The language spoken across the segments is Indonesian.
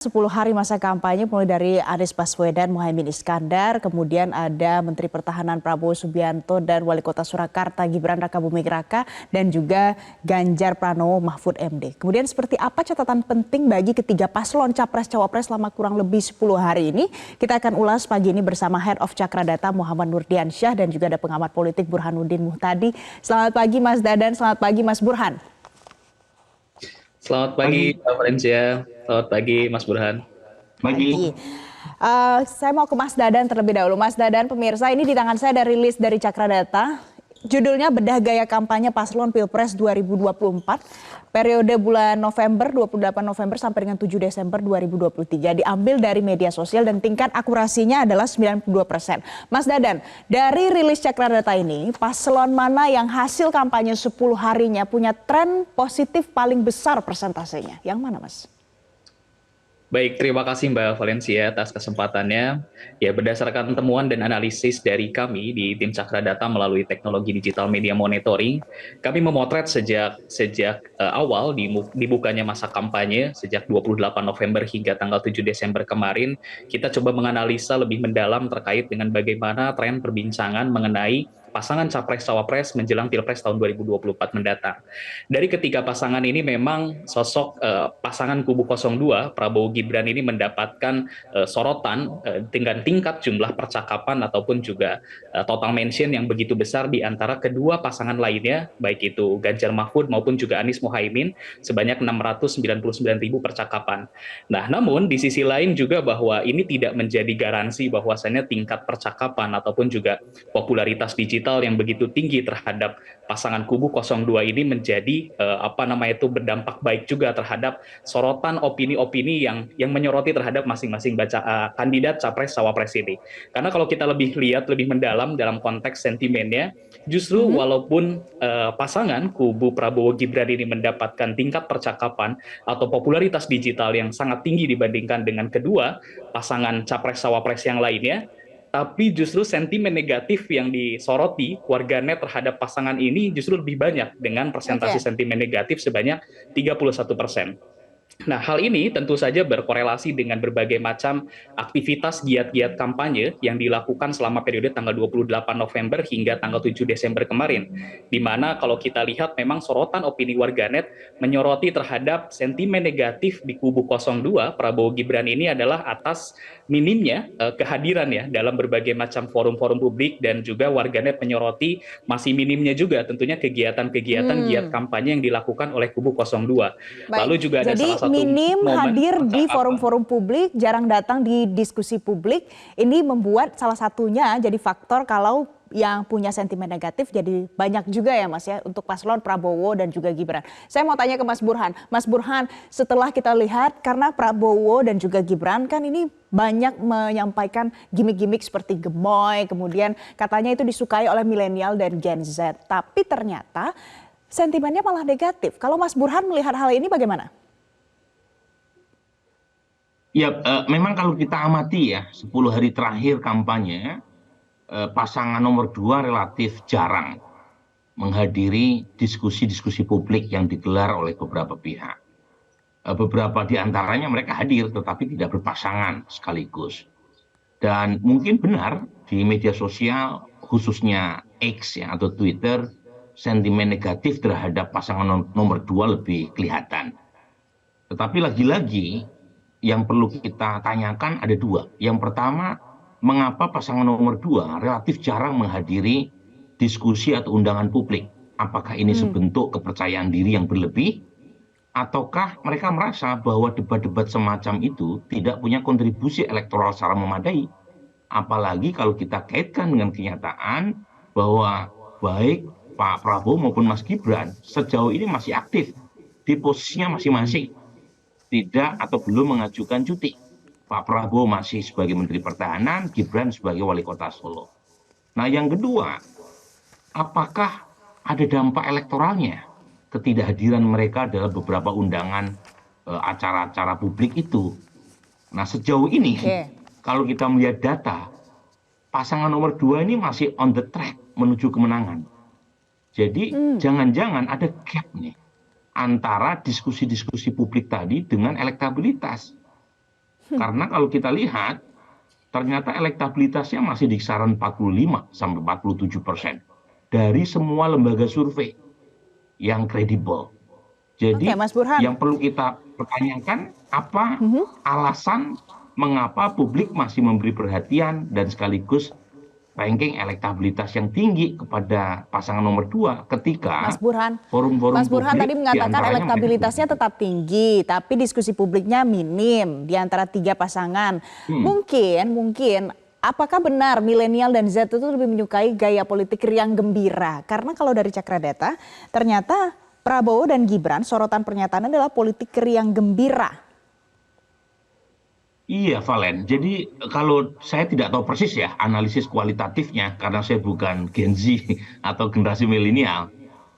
10 hari masa kampanye mulai dari Anies Baswedan, Muhaimin Iskandar, kemudian ada Menteri Pertahanan Prabowo Subianto dan Wali Kota Surakarta Gibran Rakabuming Raka dan juga Ganjar Pranowo Mahfud MD. Kemudian seperti apa catatan penting bagi ketiga paslon Capres-Cawapres selama kurang lebih 10 hari ini? Kita akan ulas pagi ini bersama Head of Cakra Data Muhammad Nurdiansyah dan juga ada pengamat politik Burhanuddin Muhtadi. Selamat pagi Mas Dadan, selamat pagi Mas Burhan. Selamat pagi, Mbak Valencia. Selamat pagi, Mas Burhan. Pagi. Saya mau ke Mas Dadan terlebih dahulu. Mas Dadan, pemirsa, ini di tangan saya ada rilis dari Cakra Data. Judulnya Bedah Gaya Kampanye Paslon Pilpres 2024, periode bulan November, 28 November sampai dengan 7 Desember 2023. Diambil dari media sosial dan tingkat akurasinya adalah 92%. Mas Dadan, dari rilis Cakra Data ini, paslon mana yang hasil kampanye 10 harinya punya tren positif paling besar persentasenya? Yang mana, Mas? Baik, terima kasih Mbak Valencia atas kesempatannya. Ya, berdasarkan temuan dan analisis dari kami di tim Cakra Data melalui teknologi digital media monitoring, kami memotret sejak awal dibukanya masa kampanye sejak 28 November hingga tanggal 7 Desember kemarin, kita coba menganalisa lebih mendalam terkait dengan bagaimana tren perbincangan mengenai pasangan Capres-Cawapres menjelang Pilpres tahun 2024 mendatang. Dari ketiga pasangan ini memang sosok pasangan kubu 02 Prabowo Gibran ini mendapatkan sorotan dengan tingkat jumlah percakapan ataupun juga total mention yang begitu besar di antara kedua pasangan lainnya, baik itu Ganjar Mahfud maupun juga Anies Muhaimin, sebanyak 699.000 percakapan. Nah, namun di sisi lain juga bahwa ini tidak menjadi garansi bahwasannya tingkat percakapan ataupun juga popularitas digital yang begitu tinggi terhadap pasangan kubu 02 ini menjadi berdampak baik juga terhadap sorotan opini-opini yang menyoroti terhadap masing-masing kandidat capres cawapres ini. Karena kalau kita lebih lihat lebih mendalam dalam konteks sentimennya, justru walaupun pasangan kubu Prabowo Gibran ini mendapatkan tingkat percakapan atau popularitas digital yang sangat tinggi dibandingkan dengan kedua pasangan capres cawapres yang lainnya, tapi justru sentimen negatif yang disoroti warganet terhadap pasangan ini justru lebih banyak dengan persentase sentimen negatif sebanyak 31%. Nah, hal ini tentu saja berkorelasi dengan berbagai macam aktivitas giat-giat kampanye yang dilakukan selama periode tanggal 28 November hingga tanggal 7 Desember kemarin. Di mana kalau kita lihat memang sorotan opini warganet menyoroti terhadap sentimen negatif di kubu 02 Prabowo Gibran ini adalah atas minimnya kehadiran ya dalam berbagai macam forum-forum publik, dan juga warganet menyoroti masih minimnya juga tentunya kegiatan-kegiatan giat kampanye yang dilakukan oleh kubu 02. Baik. Lalu juga ada salah satu minim hadir di forum-forum publik, jarang datang di diskusi publik. Ini membuat salah satunya jadi faktor kalau yang punya sentimen negatif jadi banyak juga ya Mas ya untuk paslon Prabowo dan juga Gibran. Saya mau tanya ke Mas Burhan. Mas Burhan, setelah kita lihat karena Prabowo dan juga Gibran kan ini banyak menyampaikan gimmick-gimmick seperti gemoy, kemudian katanya itu disukai oleh milenial dan Gen Z. Tapi ternyata sentimennya malah negatif. Kalau Mas Burhan melihat hal ini bagaimana? Ya, memang kalau kita amati ya 10 hari terakhir kampanye, pasangan nomor 2 relatif jarang menghadiri diskusi-diskusi publik yang digelar oleh beberapa pihak. Beberapa di antaranya mereka hadir tetapi tidak berpasangan sekaligus. Dan mungkin benar di media sosial khususnya X ya, atau Twitter, sentimen negatif terhadap pasangan nomor 2 lebih kelihatan. Tetapi lagi-lagi yang perlu kita tanyakan ada dua. Yang pertama, mengapa pasangan nomor 2 relatif jarang menghadiri diskusi atau undangan publik? Apakah ini sebentuk kepercayaan diri yang berlebih? Ataukah mereka merasa bahwa debat-debat semacam itu tidak punya kontribusi elektoral secara memadai? Apalagi kalau kita kaitkan dengan kenyataan bahwa baik Pak Prabowo maupun Mas Gibran sejauh ini masih aktif di posisinya masing-masing, tidak atau belum mengajukan cuti. Pak Prabowo masih sebagai Menteri Pertahanan, Gibran sebagai Wali Kota Solo. Nah, yang kedua, apakah ada dampak elektoralnya ketidakhadiran mereka dalam beberapa undangan acara-acara publik itu? Nah, sejauh ini kalau kita melihat data, pasangan nomor 2 ini masih on the track menuju kemenangan. Jadi jangan-jangan ada gap nih antara diskusi-diskusi publik tadi dengan elektabilitas. Karena kalau kita lihat, ternyata elektabilitasnya masih di kisaran 45-47% dari semua lembaga survei yang kredibel. Oke, Jadi Mas Burhan. yang perlu kita pertanyakan, apa alasan mengapa publik masih memberi perhatian dan sekaligus ranking elektabilitas yang tinggi kepada pasangan nomor 2 ketika Mas Burhan, forum-forum Mas Burhan publik tadi mengatakan diantaranya elektabilitasnya tetap tinggi, tapi diskusi publiknya minim di antara 3 pasangan. Mungkin, apakah benar milenial dan Z itu lebih menyukai gaya politik riang gembira? Karena kalau dari Cakradata, ternyata Prabowo dan Gibran sorotan pernyataan adalah politik riang gembira. Iya, Valen. Jadi kalau saya tidak tahu persis ya analisis kualitatifnya karena saya bukan Gen Z atau generasi milenial.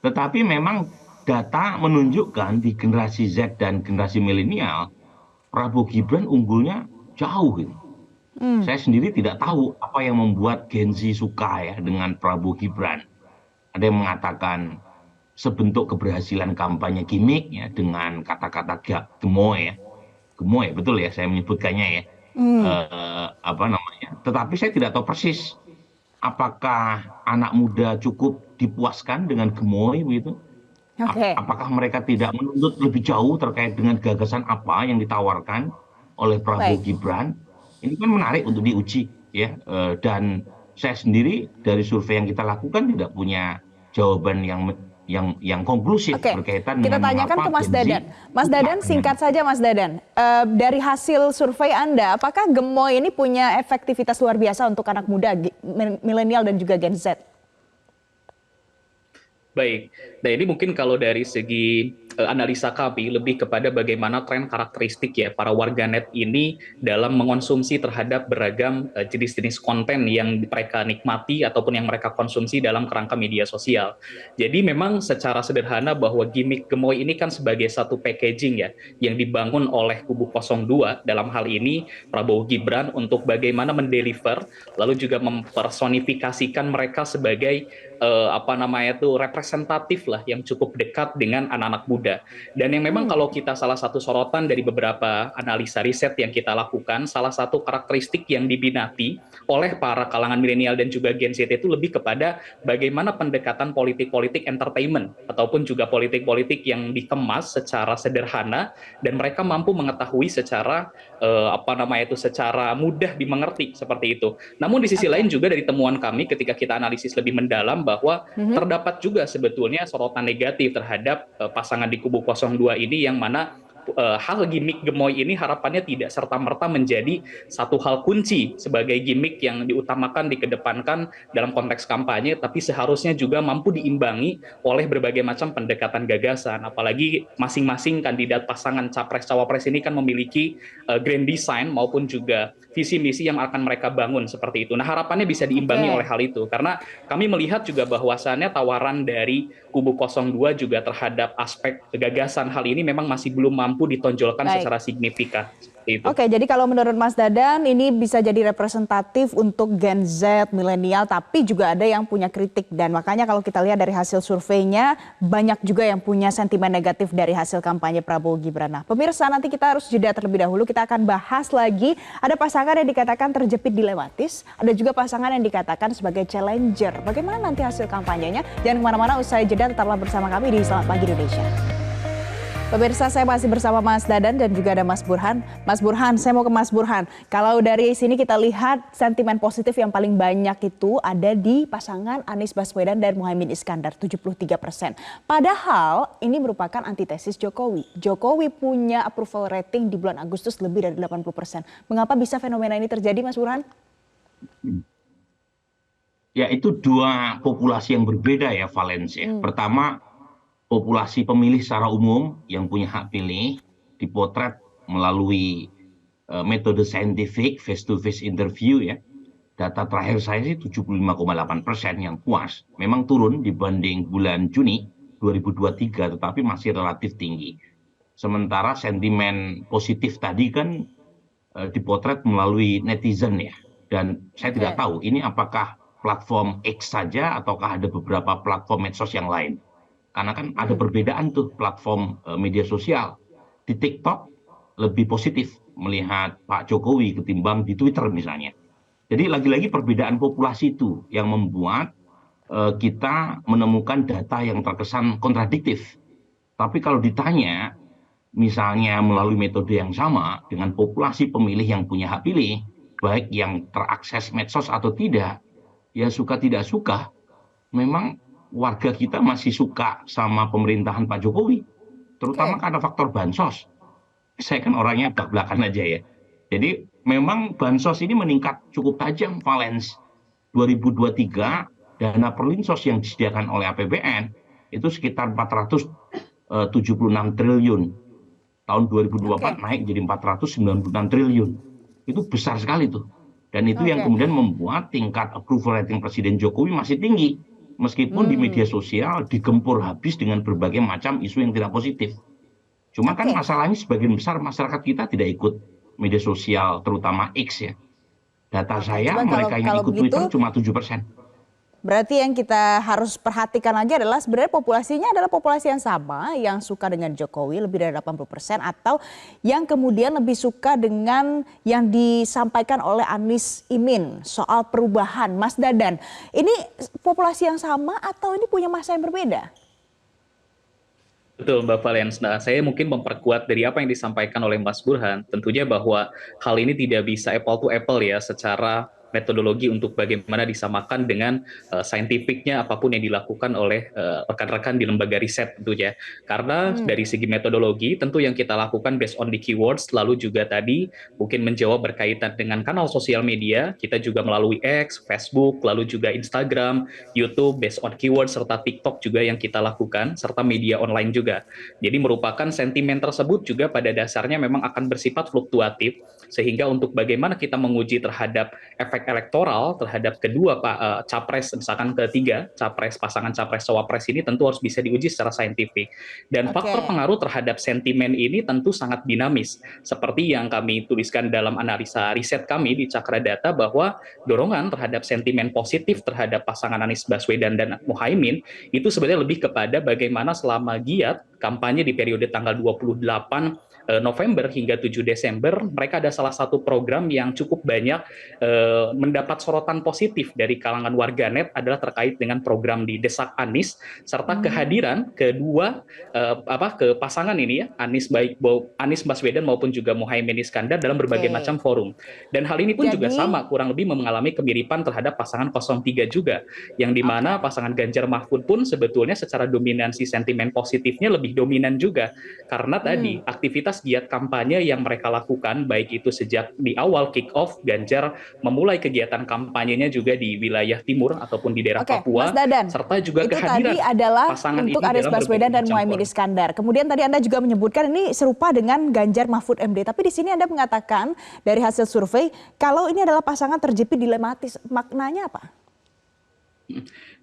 Tetapi memang data menunjukkan di generasi Z dan generasi milenial, Prabowo Gibran unggulnya jauh gitu. Saya sendiri tidak tahu apa yang membuat Gen Z suka ya dengan Prabowo Gibran. Ada yang mengatakan sebentuk keberhasilan kampanye gimmick ya dengan kata-kata gemoy ya. Gemoy, betul ya saya menyebutkannya ya. Apa namanya? Tetapi saya tidak tahu persis apakah anak muda cukup dipuaskan dengan gemoy begitu. Oke. Apakah mereka tidak menuntut lebih jauh terkait dengan gagasan apa yang ditawarkan oleh Prabowo Baik. Gibran? Ini kan menarik untuk diuji ya. Dan saya sendiri dari survei yang kita lakukan tidak punya jawaban yang konklusif Oke, berkaitan kita dengan tanyakan ke mengapa Mas Gen Z Dadan. Mas Dadan, singkat saja Mas Dadan. Dari hasil survei Anda, apakah gemoy ini punya efektivitas luar biasa untuk anak muda, milenial dan juga Gen Z? Baik, nah ini mungkin kalau dari segi analisa kami lebih kepada bagaimana tren karakteristik ya para warganet ini dalam mengonsumsi terhadap beragam jenis-jenis konten yang mereka nikmati ataupun yang mereka konsumsi dalam kerangka media sosial. Jadi memang secara sederhana bahwa gimmick gemoy ini kan sebagai satu packaging ya yang dibangun oleh kubu 02 dalam hal ini Prabowo Gibran untuk bagaimana mendeliver lalu juga mempersonifikasikan mereka sebagai representatif lah yang cukup dekat dengan anak-anak muda. Dan yang memang kalau kita salah satu sorotan dari beberapa analisa riset yang kita lakukan, salah satu karakteristik yang diminati oleh para kalangan milenial dan juga Gen Z itu lebih kepada bagaimana pendekatan politik-politik entertainment ataupun juga politik-politik yang dikemas secara sederhana dan mereka mampu mengetahui secara secara mudah dimengerti seperti itu. Namun di sisi lain juga dari temuan kami ketika kita analisis lebih mendalam bahwa terdapat juga sebetulnya sorotan negatif terhadap pasangan di kubu 02 ini yang mana hal gimmick gemoy ini harapannya tidak serta-merta menjadi satu hal kunci sebagai gimmick yang diutamakan, dikedepankan dalam konteks kampanye, tapi seharusnya juga mampu diimbangi oleh berbagai macam pendekatan gagasan. Apalagi masing-masing kandidat pasangan capres-cawapres ini kan memiliki grand design maupun juga visi misi yang akan mereka bangun seperti itu. Nah harapannya bisa diimbangi oleh hal itu karena kami melihat juga bahwasannya tawaran dari kubu 02 juga terhadap aspek gagasan hal ini memang masih belum mampu ditonjolkan secara signifikan. Oke, jadi kalau menurut Mas Dadan ini bisa jadi representatif untuk Gen Z, milenial, tapi juga ada yang punya kritik. Dan makanya kalau kita lihat dari hasil surveinya, banyak juga yang punya sentimen negatif dari hasil kampanye Prabowo Gibran. Nah, pemirsa nanti kita harus jeda terlebih dahulu, kita akan bahas lagi. Ada pasangan yang dikatakan terjepit dilematis, ada juga pasangan yang dikatakan sebagai challenger. Bagaimana nanti hasil kampanyenya? Jangan kemana-mana, usai jeda tetaplah bersama kami di Selamat Pagi Indonesia. Pemirsa, saya masih bersama Mas Dadan dan juga ada Mas Burhan. Mas Burhan, saya mau ke Mas Burhan. Kalau dari sini kita lihat sentimen positif yang paling banyak itu ada di pasangan Anies Baswedan dan Muhaimin Iskandar, 73%. Padahal ini merupakan antitesis Jokowi. Jokowi punya approval rating di bulan Agustus lebih dari 80%. Mengapa bisa fenomena ini terjadi, Mas Burhan? Ya, itu dua populasi yang berbeda ya, Valencia. Pertama, populasi pemilih secara umum yang punya hak pilih dipotret melalui metode saintifik face-to-face interview ya. Data terakhir saya sih 75,8% yang puas. Memang turun dibanding bulan Juni 2023 tetapi masih relatif tinggi. Sementara sentimen positif tadi kan dipotret melalui netizen ya. Dan saya tidak tahu ini apakah platform X saja ataukah ada beberapa platform medsos yang lain. Karena kan ada perbedaan tuh platform media sosial. Di TikTok lebih positif melihat Pak Jokowi ketimbang di Twitter misalnya. Jadi lagi-lagi perbedaan populasi itu yang membuat kita menemukan data yang terkesan kontradiktif. Tapi kalau ditanya, misalnya melalui metode yang sama dengan populasi pemilih yang punya hak pilih, baik yang terakses medsos atau tidak, ya suka tidak suka, memang warga kita masih suka sama pemerintahan Pak Jokowi, terutama karena faktor bansos. Saya kan orangnya belak-belakan aja ya. Jadi memang bansos ini meningkat cukup tajam, Valens. 2023 dana perlinsos yang disediakan oleh APBN itu sekitar 476 triliun. Tahun 2024 naik jadi 496 triliun. Itu besar sekali tuh. Dan itu yang kemudian membuat tingkat approval rating Presiden Jokowi masih tinggi. Meskipun di media sosial digempur habis dengan berbagai macam isu yang tidak positif. Cuma kan masalahnya sebagian besar masyarakat kita tidak ikut media sosial, terutama X ya. Data saya mereka yang ikut Twitter cuma 7%. Berarti yang kita harus perhatikan lagi adalah sebenarnya populasinya adalah populasi yang sama, yang suka dengan Jokowi lebih dari 80%, atau yang kemudian lebih suka dengan yang disampaikan oleh Anies Imin soal perubahan. Mas Dadan, ini populasi yang sama atau ini punya masa yang berbeda? Betul, Mbak Valens. Nah, saya mungkin memperkuat dari apa yang disampaikan oleh Mas Burhan. Tentunya bahwa hal ini tidak bisa apple to apple ya, secara metodologi untuk bagaimana disamakan dengan saintifiknya apapun yang dilakukan oleh rekan-rekan di lembaga riset tentunya. Karena dari segi metodologi tentu yang kita lakukan based on the keywords, lalu juga tadi mungkin menjawab berkaitan dengan kanal sosial media, kita juga melalui X, Facebook, lalu juga Instagram, YouTube based on keywords, serta TikTok juga yang kita lakukan, serta media online juga. Jadi merupakan sentimen tersebut juga pada dasarnya memang akan bersifat fluktuatif, sehingga untuk bagaimana kita menguji terhadap efek elektoral terhadap kedua capres, misalkan ketiga capres, pasangan capres cawapres ini tentu harus bisa diuji secara saintifik. Dan faktor pengaruh terhadap sentimen ini tentu sangat dinamis. Seperti yang kami tuliskan dalam analisa riset kami di Cakra Data, bahwa dorongan terhadap sentimen positif terhadap pasangan Anies Baswedan dan Muhaimin itu sebenarnya lebih kepada bagaimana selama giat kampanye di periode tanggal 28 November hingga 7 Desember, mereka ada salah satu program yang cukup banyak mendapat sorotan positif dari kalangan warganet adalah terkait dengan program di Desak Anies, serta kehadiran kedua ke pasangan ini ya, Anies Baswedan maupun juga Muhaimin Iskandar dalam berbagai macam forum. Dan hal ini pun juga sama, kurang lebih mengalami kemiripan terhadap pasangan 03 juga, yang dimana pasangan Ganjar Mahfud pun sebetulnya secara dominansi sentimen positifnya lebih dominan juga, karena tadi aktivitas giat kampanye yang mereka lakukan, baik itu sejak di awal kick off Ganjar memulai kegiatan kampanyenya juga di wilayah timur ataupun di daerah Papua, Mas Dadan, serta juga itu kehadiran tadi adalah pasangan untuk ini Anies dalam Baswedan dan berbagai macam Muhaimin forum. Iskandar. Kemudian tadi Anda juga menyebutkan ini serupa dengan Ganjar Mahfud MD, tapi di sini Anda mengatakan dari hasil survei kalau ini adalah pasangan terjepit dilematis, maknanya apa?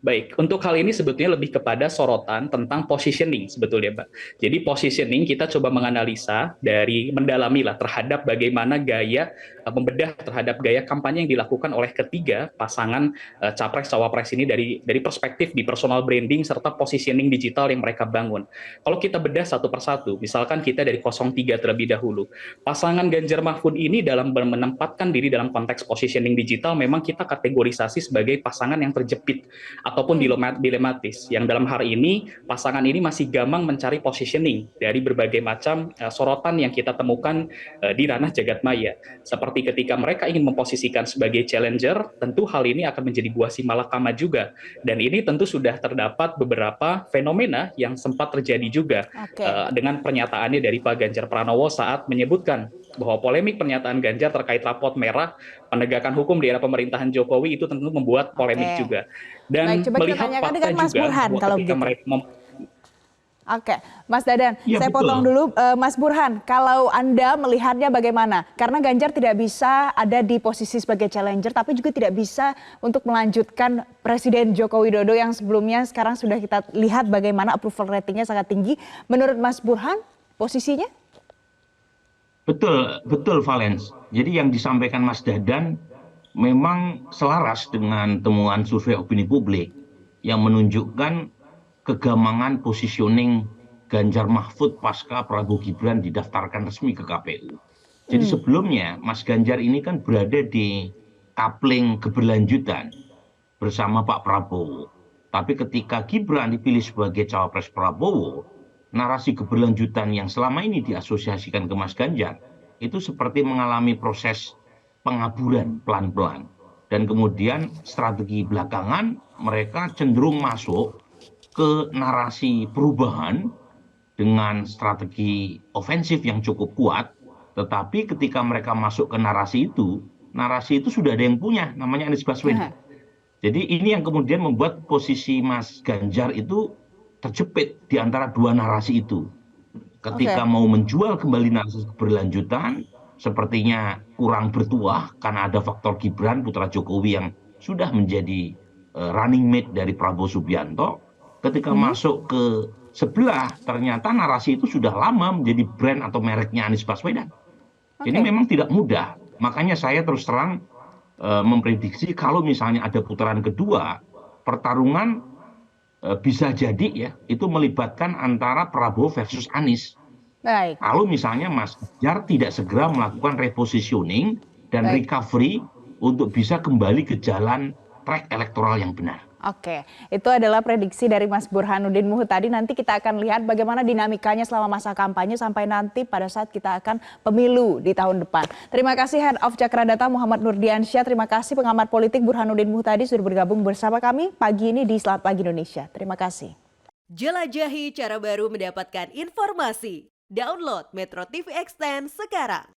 Baik, untuk hal ini sebetulnya lebih kepada sorotan tentang positioning sebetulnya, Mbak. Jadi positioning kita coba menganalisa dari mendalami lah terhadap bagaimana gaya membedah terhadap gaya kampanye yang dilakukan oleh ketiga pasangan capres cawapres ini dari perspektif di personal branding serta positioning digital yang mereka bangun. Kalau kita bedah satu persatu, misalkan kita dari 03 terlebih dahulu, pasangan Ganjar Mahfud ini dalam menempatkan diri dalam konteks positioning digital memang kita kategorisasi sebagai pasangan yang terjepit ataupun dilematis, yang dalam hari ini pasangan ini masih gamang mencari positioning dari berbagai macam sorotan yang kita temukan di ranah jagat maya. Seperti ketika mereka ingin memposisikan sebagai challenger, tentu hal ini akan menjadi buah simalakama juga. Dan ini tentu sudah terdapat beberapa fenomena yang sempat terjadi juga dengan pernyataannya dari Pak Ganjar Pranowo saat menyebutkan bahwa polemik pernyataan Ganjar terkait rapot merah penegakan hukum di era pemerintahan Jokowi itu tentu membuat polemik juga. Dan coba melihat kita fakta dengan Mas juga Burhan bahwa kalau ketika begitu. mereka Mas Dadan, Ya, saya betul. potong dulu. Mas Burhan, kalau Anda melihatnya bagaimana? Karena Ganjar tidak bisa ada di posisi sebagai challenger, tapi juga tidak bisa untuk melanjutkan Presiden Joko Widodo yang sebelumnya sekarang sudah kita lihat bagaimana approval ratingnya sangat tinggi. Menurut Mas Burhan, posisinya? Betul, betul Valens. Jadi yang disampaikan Mas Dadan memang selaras dengan temuan survei opini publik yang menunjukkan kegamangan positioning Ganjar Mahfud pasca Prabowo Gibran didaftarkan resmi ke KPU. Jadi sebelumnya Mas Ganjar ini kan berada di kapling keberlanjutan bersama Pak Prabowo. Tapi ketika Gibran dipilih sebagai cawapres Prabowo, narasi keberlanjutan yang selama ini diasosiasikan ke Mas Ganjar itu seperti mengalami proses pengaburan pelan-pelan. Dan kemudian strategi belakangan mereka cenderung masuk ke narasi perubahan dengan strategi ofensif yang cukup kuat, tetapi ketika mereka masuk ke narasi itu sudah ada yang punya, namanya Anies Baswedan. Jadi ini yang kemudian membuat posisi Mas Ganjar itu terjepit di antara dua narasi itu. Ketika mau menjual kembali narasi keberlanjutan, sepertinya kurang bertuah karena ada faktor Gibran putra Jokowi yang sudah menjadi running mate dari Prabowo Subianto. Ketika masuk ke sebelah, ternyata narasi itu sudah lama menjadi brand atau mereknya Anies Baswedan. Ini memang tidak mudah. Makanya saya terus terang memprediksi kalau misalnya ada putaran kedua, pertarungan bisa jadi ya itu melibatkan antara Prabowo versus Anies. Baik. Kalau misalnya Mas Ganjar tidak segera melakukan repositioning dan recovery untuk bisa kembali ke jalan track elektoral yang benar. Oke, itu adalah prediksi dari Mas Burhanuddin Muhtadi. Nanti kita akan lihat bagaimana dinamikanya selama masa kampanye sampai nanti pada saat kita akan pemilu di tahun depan. Terima kasih Head of Cakra Data Muhammad Nurdiansyah. Terima kasih pengamat politik Burhanuddin Muhtadi sudah bergabung bersama kami pagi ini di Selamat Pagi Indonesia. Terima kasih. Jelajahi cara baru mendapatkan informasi. Download Metro TV Extend sekarang.